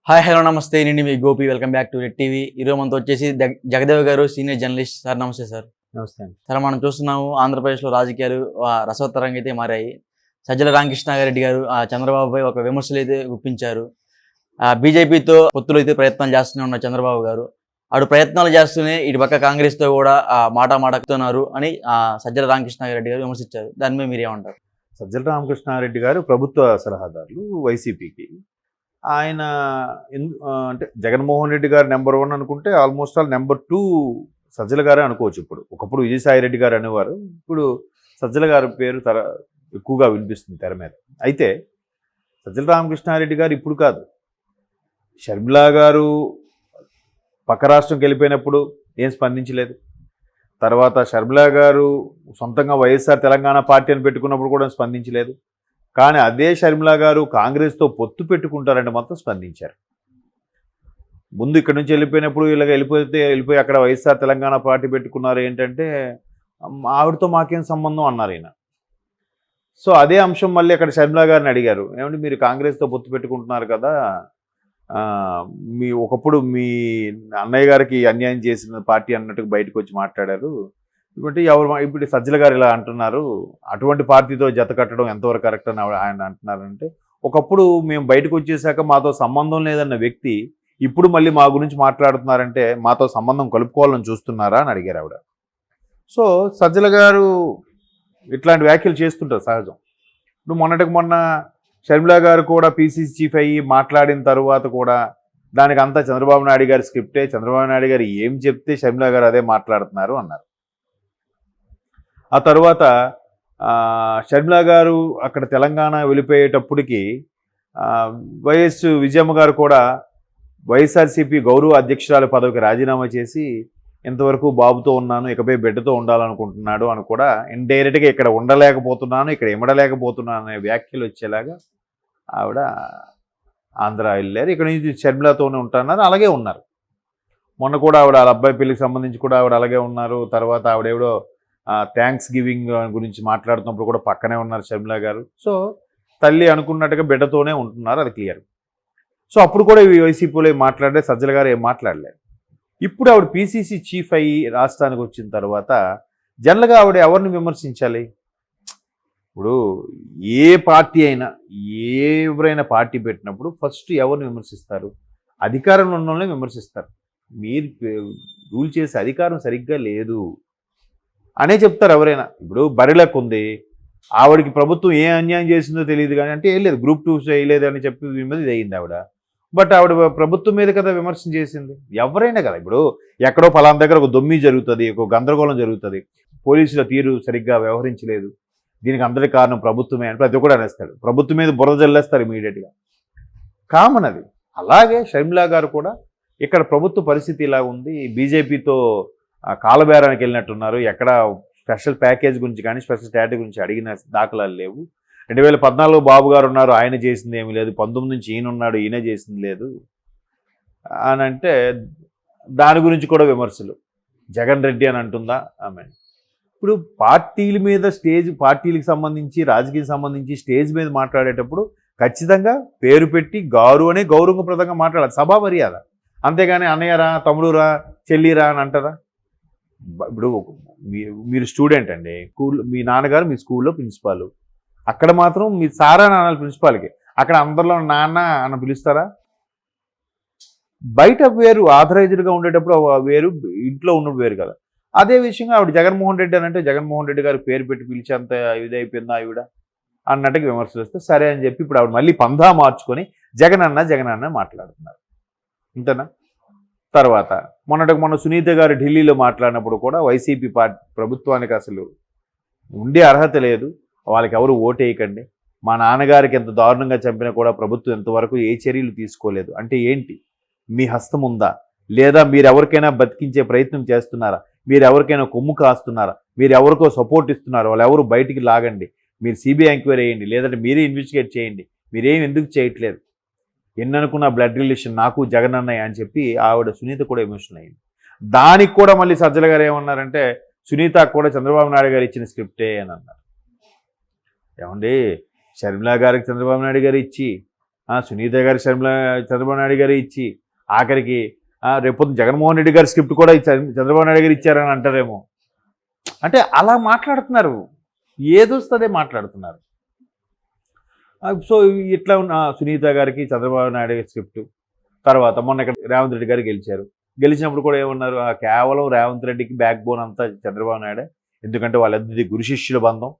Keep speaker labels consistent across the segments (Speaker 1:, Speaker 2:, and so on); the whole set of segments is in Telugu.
Speaker 1: హాయ్ హలో నమస్తే నేను మీ Gopi welcome back to Red TV. ఈరోజు మనతో వచ్చేసి Jagadev garu, senior journalist. Sir నమస్తే సార్.
Speaker 2: నమస్తే అండి.
Speaker 1: సార్ మనం చూస్తున్నాము ఆంధ్రప్రదేశ్లో రాజకీయాలు రసవత్తరంగా అయితే మారాయి. సజ్జల రామకృష్ణారెడ్డి గారు చంద్రబాబుపై ఒక విమర్శలు అయితే గుప్పించారు. బీజేపీతో పొత్తులు అయితే ప్రయత్నాలు చేస్తూనే ఉన్న చంద్రబాబు గారు ఆడు ప్రయత్నాలు చేస్తూనే ఇటు పక్క కాంగ్రెస్తో కూడా మాటమాడుతున్నారు అని సజ్జల రామకృష్ణారెడ్డి గారు విమర్శించారు. దాని మీద మీరేమంటారు?
Speaker 2: సజ్జల రామకృష్ణారెడ్డి గారు ప్రభుత్వ సలహాదారులు వైసీపీకి. ఆయన అంటే జగన్మోహన్ రెడ్డి గారు నెంబర్ 1 అనుకుంటే ఆల్మోస్ట్ ఆల్ నెంబర్ 2 సజ్జల గారే అనుకోవచ్చు. ఒకప్పుడు విజయసాయి రెడ్డి గారు అనేవారు, ఇప్పుడు సజ్జల గారి పేరు ఎక్కువగా వినిపిస్తుంది తెర మీద. అయితే సజ్జల రామకృష్ణారెడ్డి గారు ఇప్పుడు కాదు, షర్మిలా గారు పక్క రాష్ట్రంకి వెళ్ళిపోయినప్పుడు ఏం స్పందించలేదు. తర్వాత షర్మిలా గారు సొంతంగా వైఎస్ఆర్ తెలంగాణ పార్టీ అని పెట్టుకున్నప్పుడు కూడా స్పందించలేదు. కానీ అదే షర్మిలా గారు కాంగ్రెస్తో పొత్తు పెట్టుకుంటారంటే మొత్తం స్పందించారు. ముందు ఇక్కడ నుంచి వెళ్ళిపోయినప్పుడు ఇలాగ వెళ్ళిపోయి అక్కడ వైఎస్ఆర్ తెలంగాణ పార్టీ పెట్టుకున్నారు. ఏంటంటే ఆవిడతో మాకేం సంబంధం అన్నారు ఈయన. సో అదే అంశం మళ్ళీ అక్కడ షర్మిలా గారిని అడిగారు, ఏమంటే మీరు కాంగ్రెస్తో పొత్తు పెట్టుకుంటున్నారు కదా, ఒకప్పుడు మీ అన్నయ్య గారికి అన్యాయం చేసిన పార్టీ అన్నట్టుగా బయటకు వచ్చి మాట్లాడారు. ఇప్పుడు సజ్జల గారు ఇలా అంటున్నారు, అటువంటి పార్టీతో జత కట్టడం ఎంతవరకు కరెక్ట్ అని ఆయన అంటున్నారంటే, ఒకప్పుడు మేము బయటకు వచ్చేసాక మాతో సంబంధం లేదన్న వ్యక్తి ఇప్పుడు మళ్ళీ మా గురించి మాట్లాడుతున్నారంటే మాతో సంబంధం కలుపుకోవాలని చూస్తున్నారా అని అడిగారు ఆవిడ. సో సజ్జల గారు ఇట్లాంటి వ్యాఖ్యలు చేస్తుంటారు సహజం. ఇప్పుడు మొన్న షర్మిలా గారు కూడా పీసీసీ చీఫ్ అయ్యి మాట్లాడిన తర్వాత కూడా దానికి అంతా చంద్రబాబు నాయుడు గారి స్క్రిప్టే, చంద్రబాబు నాయుడు గారు ఏం చెప్తే షర్మిలా గారు అదే మాట్లాడుతున్నారు అన్నారు. ఆ తర్వాత షర్మిలా గారు అక్కడ తెలంగాణ వెళ్ళిపోయేటప్పటికి వైఎస్ విజయమ్మ గారు కూడా వైఎస్ఆర్సీపీ గౌరవ అధ్యక్షురాలు పదవికి రాజీనామా చేసి ఇంతవరకు బాబుతో ఉన్నాను, ఇకపై బిడ్డతో ఉండాలనుకుంటున్నాడు అని కూడా ఇండైరెక్ట్గా ఇక్కడ ఉండలేకపోతున్నాను, ఇక్కడ ఇమ్మడలేకపోతున్నాను అనే వ్యాఖ్యలు వచ్చేలాగా ఆవిడ ఆంధ్ర వెళ్ళారు. ఇక్కడ నుంచి షర్మిలాతోనే ఉంటున్నారు, అలాగే ఉన్నారు. మొన్న కూడా ఆవిడ వాళ్ళ అబ్బాయి పెళ్లికి సంబంధించి కూడా ఆవిడ అలాగే ఉన్నారు. తర్వాత ఆవిడెవడో థ్యాంక్స్ గివింగ్ గురించి మాట్లాడుతున్నప్పుడు కూడా పక్కనే ఉన్నారు షర్మిలా గారు. సో తల్లి అనుకున్నట్టుగా బిడ్డతోనే ఉంటున్నారు, అది క్లియర్. సో అప్పుడు కూడా వైసీపీలో మాట్లాడే సజ్జల గారు ఏం మాట్లాడలేదు. ఇప్పుడు ఆవిడ పీసీసీ చీఫ్ అయ్యి రాష్ట్రానికి వచ్చిన తర్వాత జనరల్గా ఆవిడ ఎవరిని విమర్శించాలి? ఇప్పుడు ఏ పార్టీ అయినా ఎవరైనా పార్టీ పెట్టినప్పుడు ఫస్ట్ ఎవరిని విమర్శిస్తారు? అధికారంలో ఉన్న వాళ్ళని విమర్శిస్తారు. మీరు రూల్ చేసే అధికారం సరిగ్గా లేదు అనే చెప్తారు ఎవరైనా. ఇప్పుడు బరిలకు ఉంది, ఆవిడకి ప్రభుత్వం ఏ అన్యాయం చేసిందో తెలియదు కానీ అంటే ఏం లేదు, గ్రూప్ 2 వేయలేదు అని చెప్పి మీద ఇది అయింది ఆవిడ. బట్ ఆవిడ ప్రభుత్వం మీద కదా విమర్శ చేసింది, ఎవరైనా కదా. ఇప్పుడు ఎక్కడో పలానా దగ్గర ఒక దొమ్మి జరుగుతుంది, ఒక గందరగోళం జరుగుతుంది, పోలీసుల తీరు సరిగ్గా వ్యవహరించలేదు, దీనికి అందరి కారణం ప్రభుత్వమే అని ప్రతి ఒక్కరు అనేస్తాడు. ప్రభుత్వం మీద బురద జల్లేస్తారు ఇమీడియట్గా, కామన్ అది. అలాగే షర్మిలా గారు కూడా ఇక్కడ ప్రభుత్వ పరిస్థితి ఇలా ఉంది, బీజేపీతో కాలబేరానికి వెళ్ళినట్టున్నారు, ఎక్కడ స్పెషల్ ప్యాకేజ్ గురించి కానీ స్పెషల్ స్టాటస్ గురించి అడిగిన దాఖలాలు లేవు. 2014 బాబు గారు ఉన్నారు, ఆయన చేసింది ఏమీ లేదు, 19 నుంచి ఈయన ఉన్నాడు, ఈయన చేసింది లేదు అని అంటే దాని గురించి కూడా విమర్శలు. జగన్ రెడ్డి అని అంటుందా ఆమె? ఇప్పుడు పార్టీల మీద పార్టీలకు సంబంధించి రాజకీయాలకు సంబంధించి స్టేజ్ మీద మాట్లాడేటప్పుడు ఖచ్చితంగా పేరు పెట్టి గారు అనే గౌరవప్రదంగా మాట్లాడాలి, సభా మర్యాద. అంతేగాని అన్నయ్యరా, తమ్ముడురా, చెల్లిరా అని అంటారా? ఇప్పుడు మీరు స్టూడెంట్ అండి, మీ నాన్నగారు మీ స్కూల్లో ప్రిన్సిపాల్, అక్కడ మాత్రం మీ సారా నాన్న ప్రిన్సిపాల్కి, అక్కడ అందరిలో నాన్న అని పిలుస్తారా? బయట వేరు, ఆథరైజ్డ్గా ఉండేటప్పుడు వేరు, ఇంట్లో ఉన్నప్పుడు వేరు కదా. అదే విషయంగా ఆవిడ జగన్మోహన్ రెడ్డి అని అంటే జగన్మోహన్ రెడ్డి గారు పేరు పెట్టి పిలిచేంత ఇదైపోయిందా ఆవిడ అన్నట్టుగా విమర్శలు వస్తే సరే అని చెప్పి ఇప్పుడు ఆవిడ మళ్ళీ పందా మార్చుకొని జగన్ అన్న మాట్లాడుతున్నారు, ఇంతనా? తర్వాత మొన్న సునీత గారు ఢిల్లీలో మాట్లాడినప్పుడు కూడా వైసీపీ పార్టీ ప్రభుత్వానికి అసలు ఉండే అర్హత లేదు, వాళ్ళకి ఎవరు ఓటేయకండి, మా నాన్నగారికి ఎంత దారుణంగా చంపినా కూడా ప్రభుత్వం ఎంతవరకు ఏ చర్యలు తీసుకోలేదు అంటే ఏంటి? మీ హస్తం ఉందా లేదా? మీరు ఎవరికైనా బతికించే ప్రయత్నం చేస్తున్నారా? మీరు ఎవరికైనా కొమ్ము కాస్తున్నారా? మీరు ఎవరికో సపోర్ట్ ఇస్తున్నారా? వాళ్ళు ఎవరు బయటికి లాగండి, మీరు సిబిఐ ఎంక్వైరీ చేయండి, లేదంటే మీరే ఇన్వెస్టిగేట్ చేయండి, మీరేం ఎందుకు చేయట్లేదు? ఎన్ననుకున్న బ్లడ్ రిలేషన్ నాకు జగన్ అన్నయ్య అని చెప్పి ఆవిడ సునీత కూడా ఎమోషనల్ అయింది. దానికి కూడా మళ్ళీ సజ్జల గారు ఏమన్నారంటే సునీత కూడా చంద్రబాబు నాయుడు గారు ఇచ్చిన స్క్రిప్టే అని అన్నారు. ఏమండి, షర్మిలా గారికి చంద్రబాబు నాయుడు గారు ఇచ్చి సునీత గారి చంద్రబాబు నాయుడు గారు ఇచ్చి ఆఖరికి రేపు జగన్మోహన్ రెడ్డి గారి స్క్రిప్ట్ కూడా చంద్రబాబు నాయుడు గారు ఇచ్చారని అంటారేమో. అంటే అలా మాట్లాడుతున్నారు, ఏదొస్తుందే మాట్లాడుతున్నారు. సో ఇట్లా ఉన్న సునీత గారికి చంద్రబాబు నాయుడు గారి స్క్రిప్ట్. తర్వాత మొన్న ఇక్కడ రేవంత్ రెడ్డి గారు గెలిచినప్పుడు కూడా ఏమన్నారు, కేవలం రేవంత్ రెడ్డికి బ్యాక్ బోన్ అంతా చంద్రబాబు నాయుడే. ఎందుకంటే వాళ్ళిద్దరిది గురు శిష్యుల బంధం.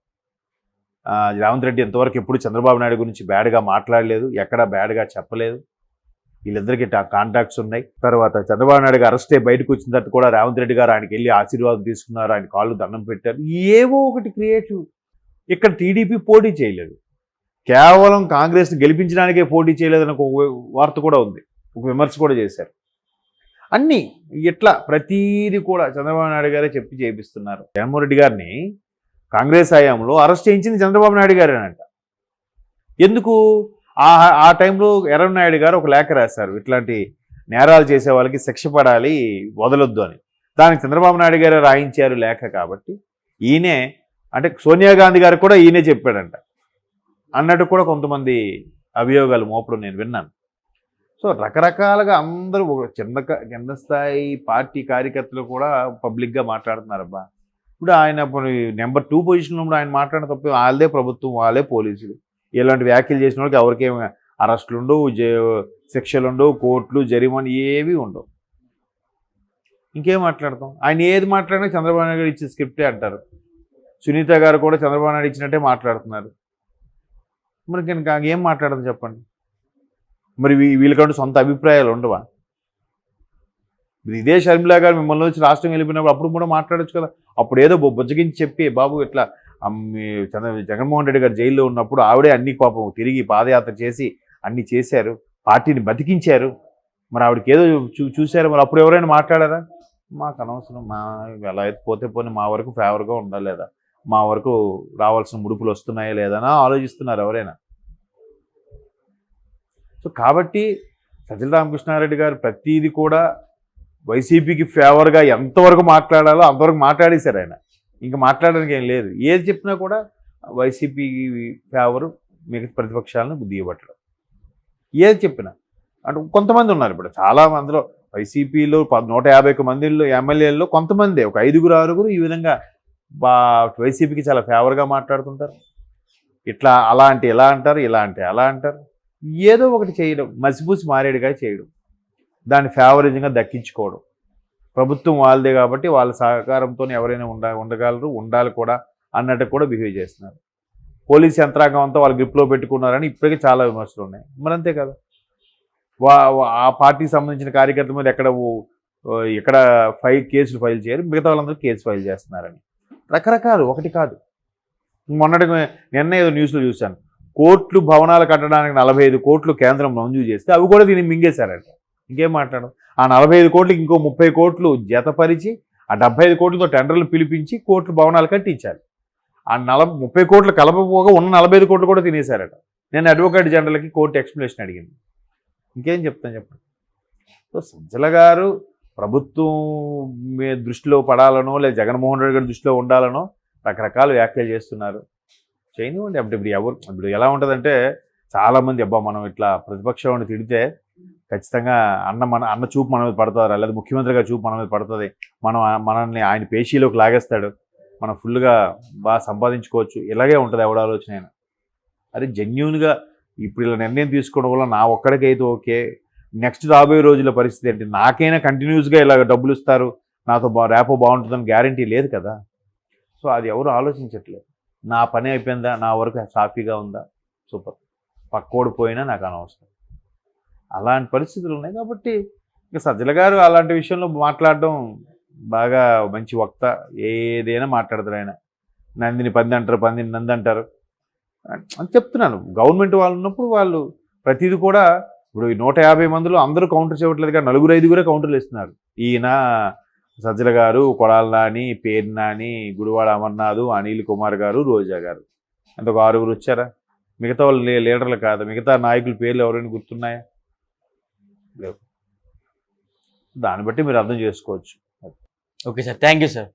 Speaker 2: రేవంత్ రెడ్డి ఎంతవరకు ఎప్పుడు చంద్రబాబు నాయుడు గురించి బ్యాడ్గా మాట్లాడలేదు, ఎక్కడా బ్యాడ్గా చెప్పలేదు. వీళ్ళిద్దరికి కాంటాక్ట్స్ ఉన్నాయి. తర్వాత చంద్రబాబు నాయుడు గారు అరెస్ట్ అయ్యి బయటకు వచ్చిన తర్వాత కూడా రేవంత్ రెడ్డి గారు ఆయనకి వెళ్ళి ఆశీర్వాదం తీసుకున్నారు, ఆయన కాళ్ళు దండం పెట్టారు. ఏవో ఒకటి క్రియేటివ్. ఇక్కడ టీడీపీ పోటీ చేయలేదు, కేవలం కాంగ్రెస్ గెలిపించడానికే పోటీ చేయలేదని ఒక వార్త కూడా ఉంది, ఒక విమర్శ కూడా చేశారు. అన్నీ ఇట్లా ప్రతీది కూడా చంద్రబాబు నాయుడు గారే చెప్పి చేపిస్తున్నారు. జగన్మోహన్ రెడ్డి గారిని కాంగ్రెస్ హయాంలో అరెస్ట్ చేయించింది చంద్రబాబు నాయుడు గారేనంట. ఎందుకు? ఆ టైంలో ఎర్రన్నాయుడు గారు ఒక లేఖ రాశారు, ఇట్లాంటి నేరాలు చేసే వాళ్ళకి శిక్ష పడాలి, వదలొద్దు అని. దానికి చంద్రబాబు నాయుడు గారు రాయించారు లేఖ. కాబట్టి ఈయనే, అంటే సోనియా గాంధీ గారు కూడా ఈయనే చెప్పాడంట అన్నట్టు కూడా కొంతమంది అభియోగాలు మోపడం నేను విన్నాను. సో రకరకాలుగా అందరూ కింద స్థాయి పార్టీ కార్యకర్తలు కూడా పబ్లిక్గా మాట్లాడుతున్నారబ్బా. ఇప్పుడు ఆయన నెంబర్ 2 పొజిషన్లో ఉన్నప్పుడు ఆయన మాట్లాడిన తప్ప వాళ్ళదే ప్రభుత్వం, వాళ్ళే పోలీసులు. ఇలాంటి వ్యాఖ్యలు చేసిన వాళ్ళకి ఎవరికేమి అరెస్టులు ఉండవు, శిక్షలు ఉండవు, కోర్టులు, జరిమానా ఏవి ఉండవు. ఇంకేం మాట్లాడతాం? ఆయన ఏది మాట్లాడినా చంద్రబాబు నాయుడు గారు ఇచ్చే స్క్రిప్టే అంటారు. సునీత గారు కూడా చంద్రబాబు నాయుడు ఇచ్చినట్టే మాట్లాడుతున్నారు. మరి ఇంకా ఏం మాట్లాడదు చెప్పండి? మరి వీళ్ళకంటూ సొంత అభిప్రాయాలు ఉండవా? ఇదే షర్మిల గారు మిమ్మల్ని వచ్చి రాష్ట్రం వెళ్ళిపోయినప్పుడు అప్పుడు కూడా మాట్లాడచ్చు కదా. అప్పుడు ఏదో బుజ్జగించి చెప్పి, బాబు ఇట్లా జగన్మోహన్ రెడ్డి గారు జైల్లో ఉన్నప్పుడు ఆవిడే అన్ని పాపం తిరిగి పాదయాత్ర చేసి అన్ని చేశారు, పార్టీని బతికించారు. మరి ఆవిడకి ఏదో చూశారు, మరి అప్పుడు ఎవరైనా మాట్లాడారా? మాకు అనవసరం, మా ఎలా అయితే పోతే పోనీ మా వరకు ఫేవర్గా ఉందా లేదా, మా వరకు రావాల్సిన ముడుపులు వస్తున్నాయా లేదనా ఆలోచిస్తున్నారు ఎవరైనా. సో కాబట్టి సజ్జల రామకృష్ణారెడ్డి గారు ప్రతీది కూడా వైసీపీకి ఫేవర్గా ఎంతవరకు మాట్లాడాలో అంతవరకు మాట్లాడేశారు ఆయన. ఇంకా మాట్లాడడానికి ఏం లేదు. ఏది చెప్పినా కూడా వైసీపీ ఫేవరు, మిగతా ప్రతిపక్షాలను దిగబట్టడం. ఏది చెప్పినా అంటే కొంతమంది ఉన్నారు. ఇప్పుడు చాలా మందిలో వైసీపీలో 151 మందిలో ఎమ్మెల్యేల్లో కొంతమంది, ఒక 5-6 ఈ విధంగా వైసీపీకి చాలా ఫేవర్గా మాట్లాడుతుంటారు. ఇట్లా అలా అంటే ఇలా అంటారు, ఇలా అంటే అలా అంటారు. ఏదో ఒకటి చేయడం, మసిపూసి మారేడుగా చేయడం, దాన్ని ఫేవరిజంగా దక్కించుకోవడం. ప్రభుత్వం వాళ్ళదే కాబట్టి వాళ్ళ సహకారంతో ఎవరైనా ఉండగలరు, ఉండాలి కూడా అన్నట్టు కూడా బిహేవ్ చేస్తున్నారు. పోలీస్ యంత్రాంగం అంతా వాళ్ళు గ్రిప్లో పెట్టుకున్నారని ఇప్పటికీ చాలా విమర్శలు ఉన్నాయి. మరి అంతే కదా, ఆ పార్టీకి సంబంధించిన కార్యకర్తల మీద ఎక్కడ కేసులు ఫైల్ చేయరు, మిగతా వాళ్ళందరూ కేసు ఫైల్ చేస్తున్నారని రకరకాలు. ఒకటి కాదు. నిన్న ఏదో న్యూస్లో చూశాను, కోట్లు భవనాలు కట్టడానికి 45 కోట్లు కేంద్రం మంజూరు చేస్తే అవి కూడా దీన్ని మింగేశారంట. ఇంకేం మాట్లాడడం? ఆ 45 కోట్లకి ఇంకో 30 కోట్లు జతపరిచి ఆ 75 కోట్లతో టెండర్లు పిలిపించి కోట్లు భవనాలు కట్టించాలి. ఆ 30 కోట్లు కలపపోగా ఉన్న 45 కోట్లు కూడా తినేశారట. నేను అడ్వకేట్ జనరల్కి కోర్టు ఎక్స్ప్లెనేషన్ అడిగింది. ఇంకేం చెప్తాను చెప్పండి? సో సజ్జల గారు ప్రభుత్వం మీద దృష్టిలో పడాలనో లేదా జగన్మోహన్ రెడ్డి గారి దృష్టిలో ఉండాలనో రకరకాల వ్యాఖ్యలు చేస్తున్నారు. చేయనివ్వండి. ఇప్పుడు ఎలా ఉంటుందంటే, చాలామంది అబ్బా మనం ఇట్లా ప్రతిపక్షం తిడితే ఖచ్చితంగా అన్న చూపు మన మీద పడుతుందా, లేదా ముఖ్యమంత్రి గారి చూపు మన మీద పడుతుంది, మనల్ని ఆయన పేషీలోకి లాగేస్తాడు, మనం ఫుల్గా బాగా సంపాదించుకోవచ్చు, ఇలాగే ఉంటుంది ఎవడ ఆలోచన అయినా. అరే జెన్యూన్గా ఇప్పుడు ఇలా నిర్ణయం తీసుకోవడం వల్ల నా ఒక్కడికైతే ఓకే, నెక్స్ట్ రాబోయే రోజుల పరిస్థితి ఏంటి, నాకైనా కంటిన్యూస్గా ఇలా డబ్బులు ఇస్తారు, నాతో రేపో బాగుంటుందని గ్యారంటీ లేదు కదా. సో అది ఎవరు ఆలోచించట్లేదు. నా పని అయిపోయిందా, నా వరకు సాఫీగా ఉందా, సూపర్, పక్కోడు పోయినా నాకు అనవసరం, అలాంటి పరిస్థితులు ఉన్నాయి. కాబట్టి ఇంకా సజ్జల గారు అలాంటి విషయంలో మాట్లాడడం బాగా మంచి వక్త, ఏదైనా మాట్లాడతారు ఆయన. నందిని పంది అంటారు, పందిని నంది అంటారు అని చెప్తున్నాను. గవర్నమెంట్ వాళ్ళు ఉన్నప్పుడు వాళ్ళు ప్రతిదీ కూడా, ఇప్పుడు 150 మందిలో అందరూ కౌంటర్ చేయట్లేదు కానీ 4-5 కౌంటర్లు ఇస్తున్నారు. ఈయన సజ్జల గారు, కొడాల నాని, పేరు నాని, గుడివాడ అమర్నాథ్, అనిల్ కుమార్ గారు, రోజా గారు, అంత ఒక 6 వచ్చారా? మిగతా వాళ్ళు లీడర్లు కాదు. మిగతా నాయకుల పేర్లు ఎవరైనా గుర్తున్నాయా? లేవు. దాన్ని బట్టి మీరు అర్థం చేసుకోవచ్చు.
Speaker 1: Okay sir, thank you sir.